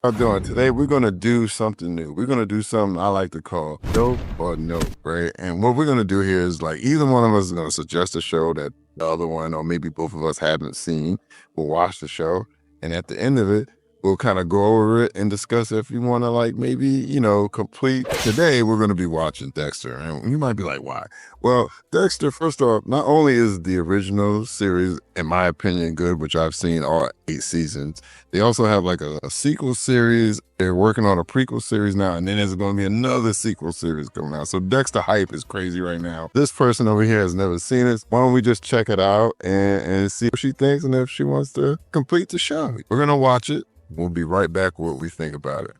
How doing? Today we're gonna do something new. We're gonna do something I like to call dope or nope, right? And what we're gonna do here is like either one of us is gonna suggest a show that the other one, or maybe both of us haven't seen. We'll watch the show, and at the end of it, we'll kind of go over it and discuss if you want to like maybe complete. Today we're gonna be watching Dexter, and you might be like, why? Well, Dexter, first off, not only is the original series, in my opinion, good, which I've seen all 8 seasons. They also have like a sequel series. They're working on a prequel series now, and then there's going to be another sequel series coming out. So Dexter hype is crazy right now. This person over here has never seen it. Why don't we just check it out and see what she thinks and if she wants to complete the show. We're going to watch it. We'll be right back with what we think about it.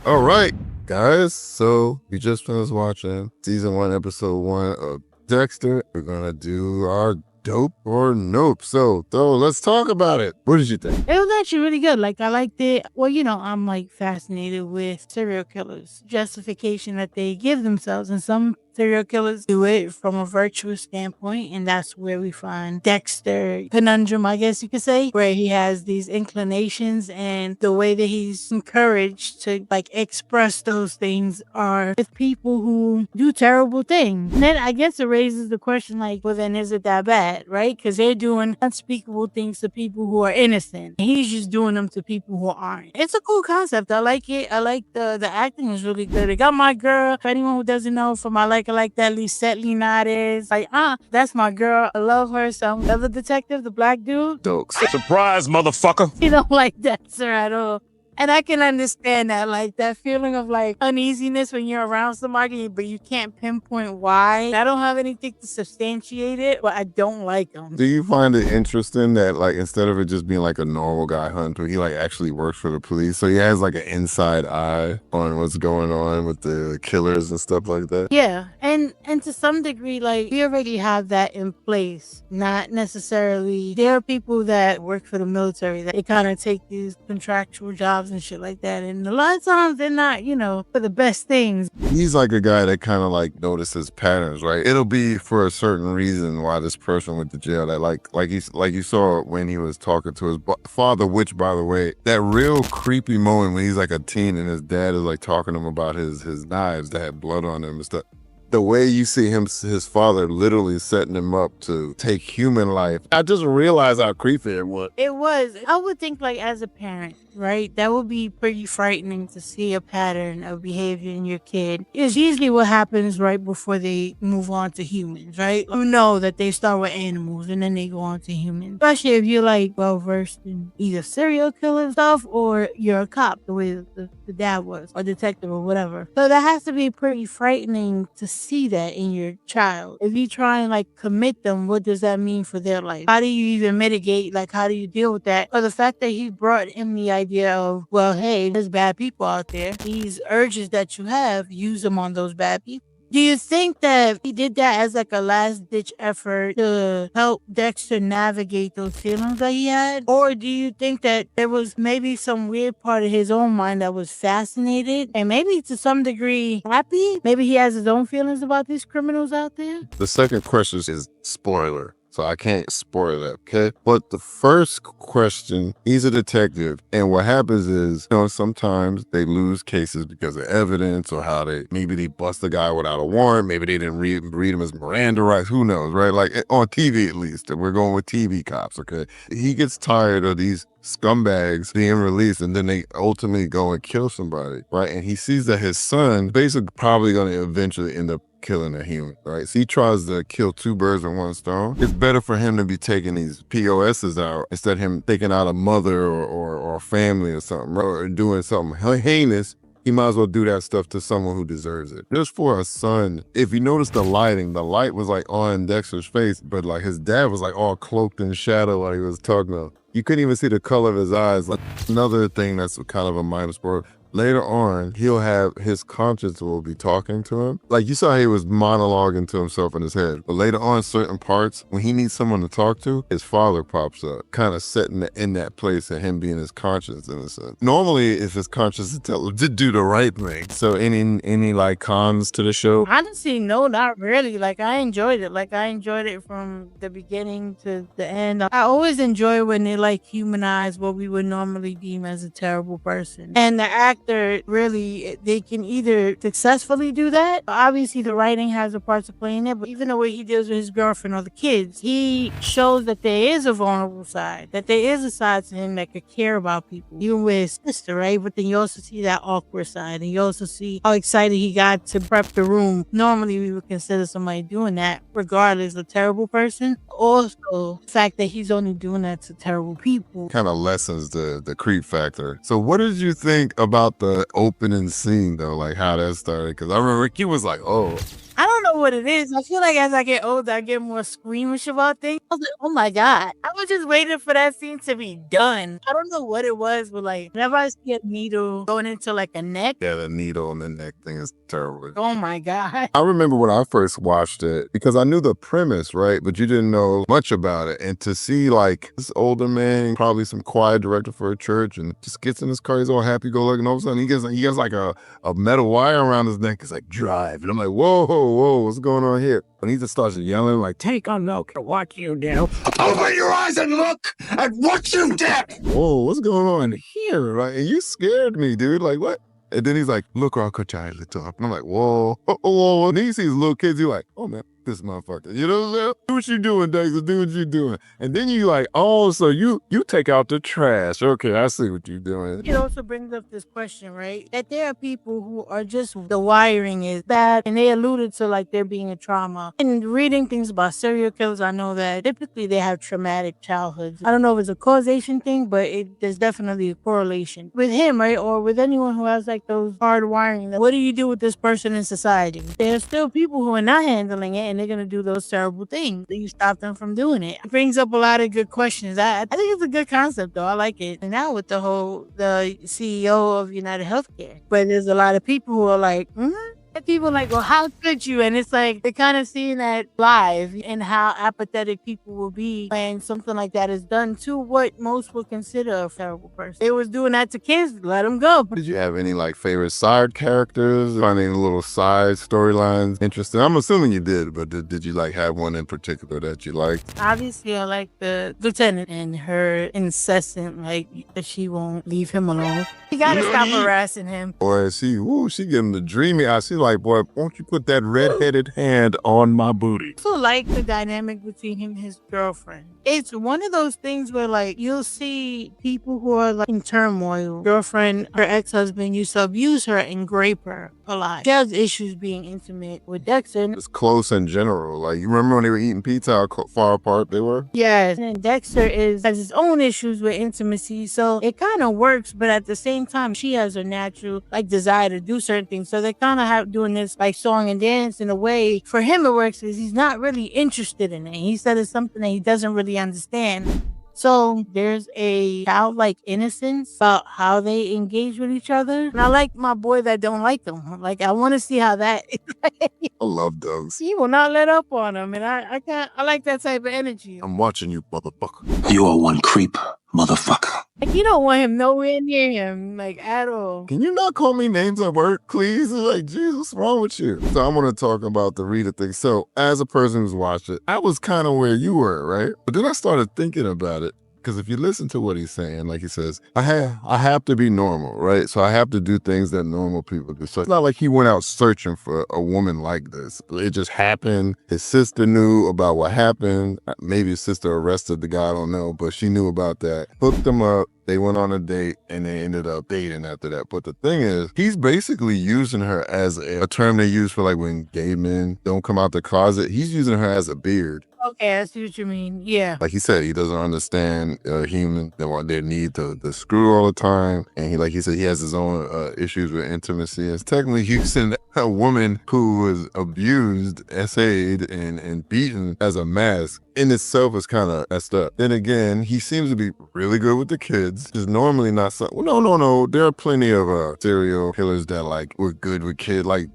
All right, guys. So we just finished watching season 1, episode 1 of Dexter. We're going to do our dope or nope. So, though, let's talk about it. What did you think? It was actually really good. Like, I liked it. Well, I'm like fascinated with serial killers, justification that they give themselves. And some serial killers do it from a virtuous standpoint. And that's where we find Dexter conundrum, I guess you could say, where he has these inclinations and the way that he's encouraged to like express those things are with people who do terrible things. And then I guess it raises the question like, well, then is it that bad, right? Because they're doing unspeakable things to people who are innocent. He's just doing them to people who aren't. It's a cool concept. I like it. I like the acting is really good. They got my girl. For anyone who doesn't know, from I like that Lisette Linares. Like, that's my girl. I love her. So the other detective, the black dude. Dokes. Surprise, motherfucker. He don't like Dexter at all. And I can understand that, like that feeling of like uneasiness when you're around somebody, but you can't pinpoint why. I don't have anything to substantiate it, but I don't like him. Do you find it interesting that like instead of it just being like a normal guy hunter, he like actually works for the police? So he has like an inside eye on what's going on with the killers and stuff like that? Yeah. And to some degree, like we already have that in place. Not necessarily. There are people that work for the military that they kind of take these contractual jobs and shit like that, and a lot of times they're not for the best things. He's like a guy that kind of like notices patterns, right? It'll be for a certain reason why this person went to jail. That like you saw when he was talking to his father, which by the way, that real creepy moment when he's like a teen and his dad is like talking to him about his knives that had blood on them and stuff. The way you see his father literally setting him up to take human life. I just realized how creepy it was. It was. I would think like as a parent, right? That would be pretty frightening to see a pattern of behavior in your kid. It's usually what happens right before they move on to humans, right? You know that they start with animals and then they go on to humans. Especially if you're like well versed in either serial killer stuff or you're a cop, the way the dad was, or detective or whatever. So that has to be pretty frightening to see that in your child. If you try and like commit them, what does that mean for their life? How do you even mitigate? Like, how do you deal with that? Or the fact that he brought in the idea of, well, hey, there's bad people out there. These urges that you have, use them on those bad people. Do you think that he did that as like a last ditch effort to help Dexter navigate those feelings that he had? Or do you think that there was maybe some weird part of his own mind that was fascinated and maybe to some degree happy? Maybe he has his own feelings about these criminals out there? The second question is spoiler. So I can't spoil that, okay? But the first question, he's a detective. And what happens is, sometimes they lose cases because of evidence or how maybe they bust the guy without a warrant. Maybe they didn't read him his Miranda rights. Who knows, right? Like on TV at least. And we're going with TV cops, okay? He gets tired of these scumbags being released and then they ultimately go and kill somebody, right? And he sees that his son basically probably going to eventually end up killing a human, right? So he tries to kill 2 birds with 1 stone. It's better for him to be taking these POSs out instead of him taking out a mother or a family or something, or doing something heinous. He might as well do that stuff to someone who deserves it. Just for a son, if you notice the lighting, the light was like on Dexter's face, but like his dad was like all cloaked in shadow while he was talking about. You couldn't even see the color of his eyes. Like another thing that's kind of a minor spoiler. later on, he'll have his conscience will be talking to him. Like you saw how he was monologuing to himself in his head. But later on, certain parts, when he needs someone to talk to, his father pops up, kind of setting in that place and him being his conscience in a sense. Normally, it's his conscience to tell him to do the right thing. So any like cons to the show? Honestly, no, not really. Like, I enjoyed it. Like, I enjoyed it from the beginning to the end. I always enjoy when they like humanize what we would normally deem as a terrible person. And the actor really, they can either successfully do that. Obviously, the writing has a part to play in it, but even the way he deals with his girlfriend or the kids, he shows that there is a vulnerable side, that there is a side to him that could care about people, even with his sister, right? But then you also see that awkward side, and you also see how excited he got to prep the room. Normally, we would consider somebody doing that, regardless, a terrible person. Also, the fact that he's only doing that to terrible people. Kind of lessens the creep factor. So what did you think about the opening scene though? Like how that started? Because I remember Ricky was like, oh. I don't know what it is. I feel like as I get older, I get more squeamish about things. I was like, oh my God. I was just waiting for that scene to be done. I don't know what it was, but like, whenever I see a needle going into like a neck. Yeah, the needle in the neck thing is terrible. Oh my God. I remember when I first watched it because I knew the premise, right? But you didn't know much about it. And to see like this older man, probably some choir director for a church, and just gets in his car, he's all happy-go-lucky, and all of a sudden he gets like a metal wire around his neck. It's like, drive. And I'm like, whoa, what's going on here? And he just starts yelling like, take a look at what you do. Open your eyes and look at what you did. Whoa, what's going on here? Right? And you scared me, dude. Like, what? And then he's like, look, or I'll cut your eyelids off. And I'm like, whoa. And then he sees little kids, you're like, oh man, this motherfucker. You know what I'm saying? Do what you doing, Dexter. Do what you doing. And then you like, oh, so you take out the trash. Okay, I see what you're doing. It also brings up this question, right? That there are people who are just, the wiring is bad, and they alluded to like there being a trauma. And reading things about serial killers, I know that typically they have traumatic childhoods. I don't know if it's a causation thing, but there's definitely a correlation. With him, right? Or with anyone who has like those hard wiring. What do you do with this person in society? There are still people who are not handling it, and they're going to do those terrible things. You stop them from doing it. It brings up a lot of good questions. I think it's a good concept though. I like it. And now with the CEO of United Healthcare, but there's a lot of people who are like, and people are like, well, how could you? And it's like, they're kind of seeing that live and how apathetic people will be when something like that is done to what most would consider a terrible person. They was doing that to kids, let them go. Did you have any like favorite side characters? Finding little side storylines interesting? I'm assuming you did, but did you like have one in particular that you liked? Obviously, I like the lieutenant and her incessant, like, that she won't leave him alone. You gotta stop harassing him. Boy, she give him the dreamy eye. She's like, boy, won't you put that red-headed hand on my booty? I also like the dynamic between him and his girlfriend. It's one of those things where like you'll see people who are like in turmoil. Girlfriend, her ex-husband used to abuse her and grape her a lot. She has issues being intimate with Dexter. It's close in general. Like, you remember when they were eating pizza, how far apart they were? Yes. And Dexter has his own issues with intimacy. So it kind of works, but at the same time, she has a natural like desire to do certain things. So they kind of have doing this like song and dance in a way. For him, it works because he's not really interested in it. He said it's something that he doesn't really understand. So there's a childlike innocence about how they engage with each other. And I like my boy that don't like them. Like, I want to see how that I love those. he will not let up on them. And I like that type of energy. I'm watching you, motherfucker. You are one creep, motherfucker. Like, you don't want him nowhere near him, like, at all. Can you not call me names at work, please? Like, Jesus, what's wrong with you? So I'm going to talk about the Rita thing. So as a person who's watched it, I was kind of where you were, right? But then I started thinking about it. Because if you listen to what he's saying, like he says, I have to be normal, right? So I have to do things that normal people do. So it's not like he went out searching for a woman like this. It just happened. His sister knew about what happened. Maybe his sister arrested the guy, I don't know, but she knew about that. Hooked him up. They went on a date and they ended up dating after that. But the thing is, he's basically using her as a term they use for like when gay men don't come out the closet. He's using her as a beard. Okay, I see what you mean. Yeah. Like he said, he doesn't understand human, their need to screw all the time. And he said, he has his own issues with intimacy. It's technically using a woman who was abused, essayed, and beaten as a mask. in itself is kind of messed up. Then again, he seems to be really good with the kids. Is normally not so. Well, no. There are plenty of serial killers that like were good with kids. Like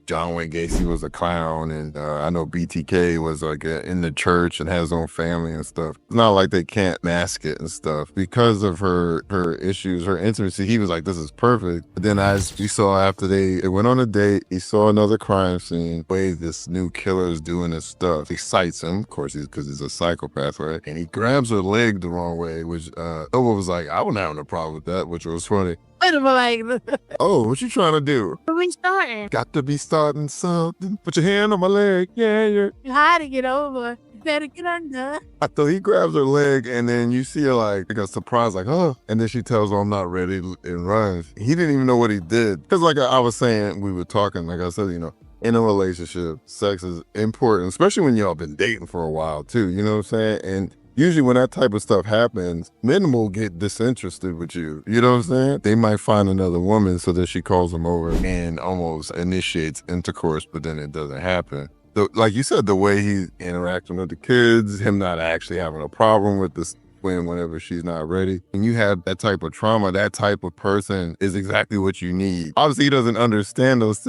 John Wayne Gacy was a clown, and I know BTK was like in the church and has his own family and stuff. It's not like they can't mask it and stuff because of her issues, her intimacy. He was like, "This is perfect." But then as we saw after they went on a date, he saw another crime scene. The way this new killer is doing his stuff excites him. Of course, because he's a psychopath, right? And he grabs her leg the wrong way, which Nova was like, I wasn't having a problem with that, which was funny. Wait a minute, like, Oh, what you trying to do? what are we starting? Got to be starting something. Put your hand on my leg. Yeah. You had to get over. You better get under. I thought he grabs her leg, and then you see her like a surprise, like, oh, and then she tells him I'm not ready and runs. He didn't even know what he did. Because like I was saying, we were talking, like I said, in a relationship, sex is important, especially when y'all been dating for a while too, you know what I'm saying? And usually when that type of stuff happens, men will get disinterested with you. You know what I'm saying? They might find another woman so that she calls them over and almost initiates intercourse, but then it doesn't happen. Like you said, the way he's interacting with the kids, him not actually having a problem with this whenever she's not ready. When you have that type of trauma, that type of person is exactly what you need. Obviously, he doesn't understand those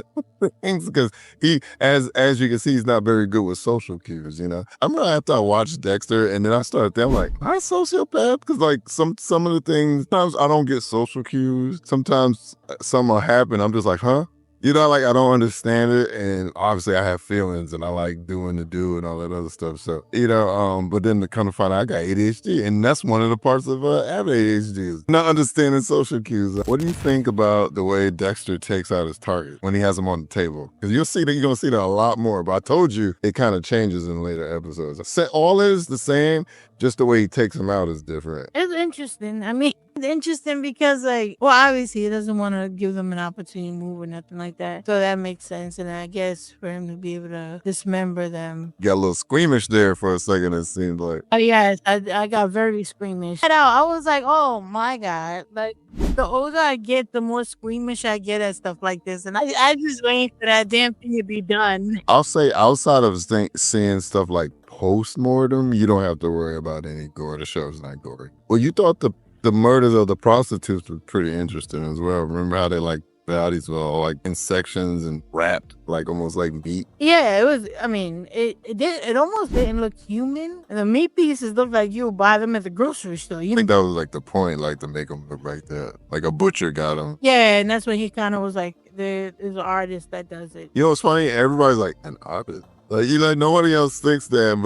things because he, as you can see, he's not very good with social cues, I remember after I watched Dexter and then I started thinking, I'm like, am I a sociopath? Because like some of the things, sometimes I don't get social cues. Sometimes something will happen. I'm just like, huh? Like I don't understand it, and obviously I have feelings, and I like doing the do and all that other stuff. So but then to kind of find out I got ADHD, and that's one of the parts of having ADHD is not understanding social cues. What do you think about the way Dexter takes out his target when he has him on the table? Because you're gonna see that a lot more. But I told you it kind of changes in later episodes. All is the same, just the way he takes him out is different. It's interesting. I mean, it's interesting because, like, well, obviously he doesn't want to give them an opportunity to move or nothing like that. So that makes sense. And I guess for him to be able to dismember them. Got a little squeamish there for a second, it seemed like. Oh, yes. I got very squeamish. I was like, oh my God. Like, the older I get, the more squeamish I get at stuff like this. And I just wait for that damn thing to be done. I'll say outside of seeing stuff like post-mortem, you don't have to worry about any gore. The show's not gory. Well, you thought the murders of the prostitutes were pretty interesting as well. Remember how they like bodies were all like in sections and wrapped like almost like meat? Yeah, it was. I mean, it almost didn't look human. And the meat pieces looked like you would buy them at the grocery store. I think that was like the point, like to make them look like that. Like a butcher got them. Yeah, and that's when he kind of was like, there's an artist that does it. It's funny. Everybody's like, an artist? Like, nobody else thinks that,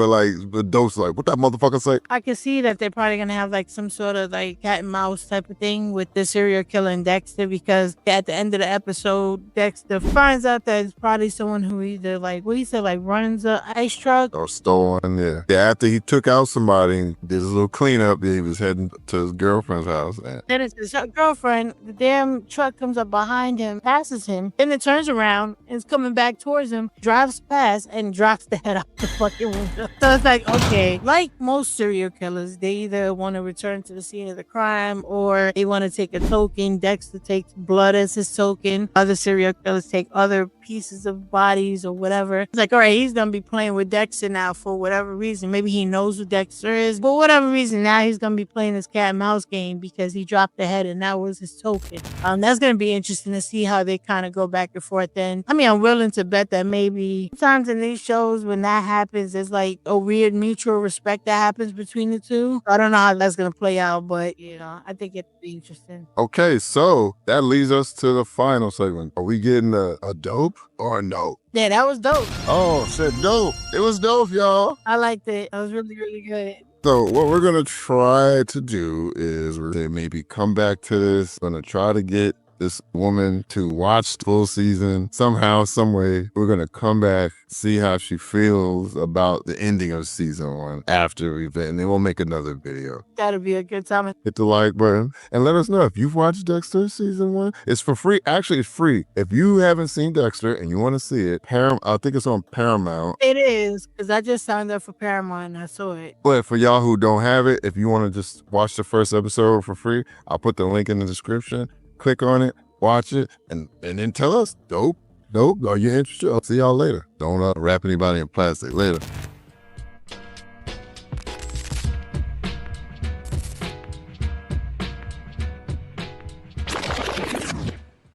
but Dope's like, what that motherfucker say? I can see that they're probably gonna have like some sort of like cat and mouse type of thing with the serial killer and Dexter, because at the end of the episode, Dexter finds out that it's probably someone who either like, what he said, like runs a ice truck or stole one, yeah. Yeah, after he took out somebody, did a little cleanup, he was heading to his girlfriend's house. And then it's his girlfriend, the damn truck comes up behind him, passes him, then it turns around and is coming back towards him, drives past and drops the head out the fucking window. So it's like, okay, like most serial killers, they either want to return to the scene of the crime or they want to take a token. Dexter takes blood as his token. Other serial killers take other pieces of bodies or whatever. It's like, all right, he's gonna be playing with Dexter now for whatever reason. Maybe he knows who Dexter is, but whatever reason, now he's gonna be playing this cat and mouse game because he dropped the head and that was his token. That's gonna be interesting to see how they kind of go back and forth. Then, I mean, I'm willing to bet that maybe sometimes in these shows when that happens, there's like a weird mutual respect that happens between the two. I don't know how that's gonna play out, but I think it'd be interesting. Okay, so that leads us to the final segment. Are we getting a dope or a no? Yeah, that was dope. Oh shit, dope. It was dope, y'all. I liked it. That was really, really good. So what we're gonna try to do is we're gonna maybe come back to this. We're gonna try to get this woman to watch the full season somehow, some way. We're gonna come back, see how she feels about the ending of season 1 after we've been, and then we'll make another video. That'll be a good time. Hit the like button and let us know if you've watched Dexter season 1. It's for free. Actually, it's free. If you haven't seen Dexter and you want to see it, I think it's on Paramount. It is, because I just signed up for Paramount and I saw it. But for y'all who don't have it, if you want to just watch the first episode for free, I'll put the link in the description. Click on it, watch it, and then tell us, dope, are you interested? I'll see y'all later. Don't wrap anybody in plastic. Later.